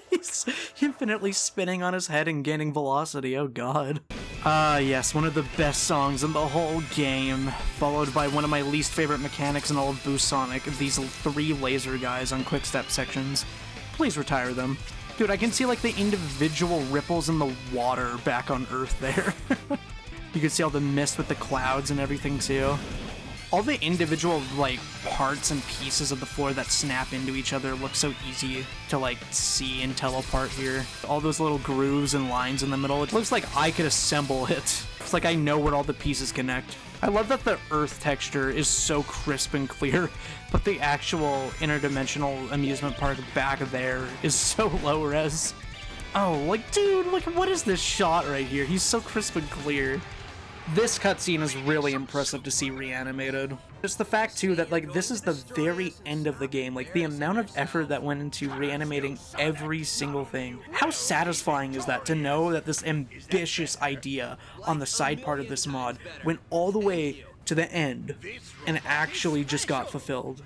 He's infinitely spinning on his head and gaining velocity, oh god. Yes, one of the best songs in the whole game, followed by one of my least favorite mechanics in all of Boost Sonic, these 3 laser guys on quick step sections. Please retire them. Dude, I can see like the individual ripples in the water back on Earth there. You can see all the mist with the clouds and everything too. All the individual like parts and pieces of the floor that snap into each other look so easy to like see and tell apart here. All those little grooves and lines in the middle, it looks like I could assemble it. It's like I know where all the pieces connect. I love that the Earth texture is so crisp and clear, but the actual interdimensional amusement park back there is so low res. Oh, like, dude, like, what is this shot right here? He's so crisp and clear. This cutscene is really impressive to see reanimated. Just the fact, too, that, like, this is the very end of the game. Like, the amount of effort that went into reanimating every single thing. How satisfying is that to know that this ambitious idea on the side part of this mod went all the way to the end and actually just got fulfilled?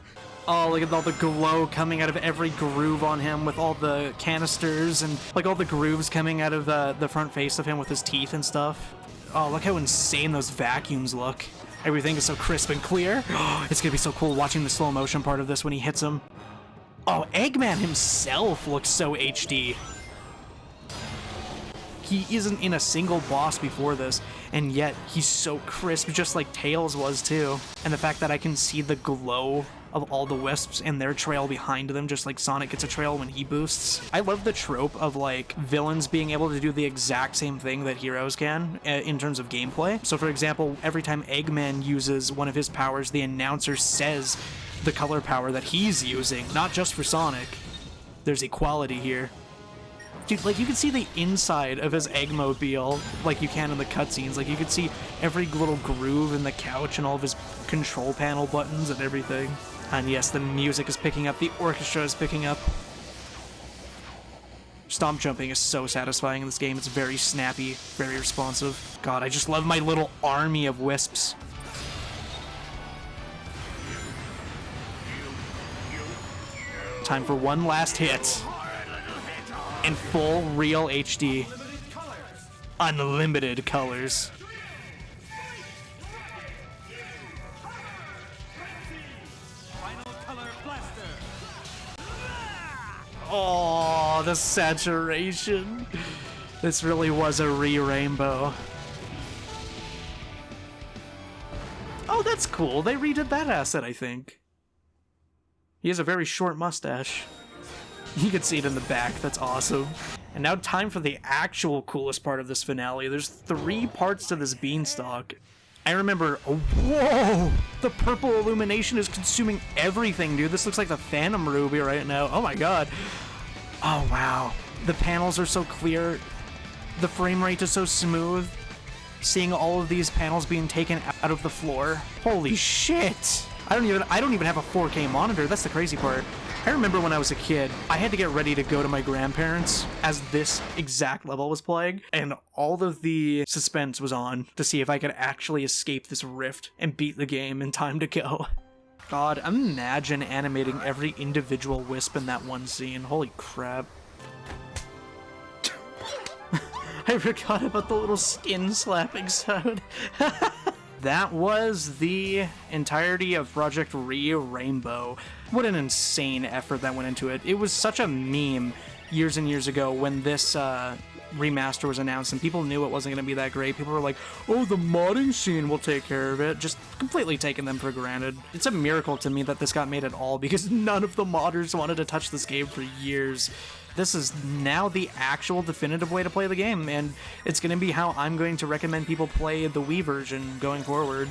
Oh, look at all the glow coming out of every groove on him with all the canisters and, like, all the grooves coming out of the front face of him with his teeth and stuff. Oh, look how insane those vacuums look. Everything is so crisp and clear. It's gonna be so cool watching the slow motion part of this when he hits him. Oh, Eggman himself looks so HD. He isn't in a single boss before this, and yet he's so crisp, just like Tails was too. And the fact that I can see the glow of all the Wisps and their trail behind them, just like Sonic gets a trail when he boosts. I love the trope of like villains being able to do the exact same thing that heroes can in terms of gameplay. So for example, every time Eggman uses one of his powers, the announcer says the color power that he's using, not just for Sonic. There's equality here. Dude, like, you can see the inside of his Eggmobile like you can in the cutscenes. Like, you can see every little groove in the couch and all of his control panel buttons and everything. And yes, the music is picking up, the orchestra is picking up. Stomp jumping is so satisfying in this game. It's very snappy, very responsive. God, I just love my little army of Wisps. Time for one last hit. In full real HD. Unlimited colors. Oh, the saturation. This really was a re-rainbow. Oh, that's cool. They redid that asset, I think. He has a very short mustache. You can see it in the back. That's awesome. And now time for the actual coolest part of this finale. There's 3 parts to this beanstalk. I remember, oh, whoa! The purple illumination is consuming everything, dude. This looks like the Phantom Ruby right now. Oh my god. Oh wow. The panels are so clear. The frame rate is so smooth. Seeing all of these panels being taken out of the floor. Holy shit! I don't even have a 4K monitor. That's the crazy part. I remember when I was a kid, I had to get ready to go to my grandparents as this exact level was playing, and all of the suspense was on to see if I could actually escape this rift and beat the game in time to go. God, imagine animating every individual Wisp in that one scene. Holy crap. I forgot about the little skin slapping sound. That was the entirety of Project Re-Rainbow. What an insane effort that went into it. It was such a meme years and years ago when this remaster was announced and people knew it wasn't going to be that great. People were like, oh, the modding scene will take care of it. Just completely taking them for granted. It's a miracle to me that this got made at all because none of the modders wanted to touch this game for years. this is now the actual definitive way to play the game, and it's going to be how I'm going to recommend people play the Wii version going forward.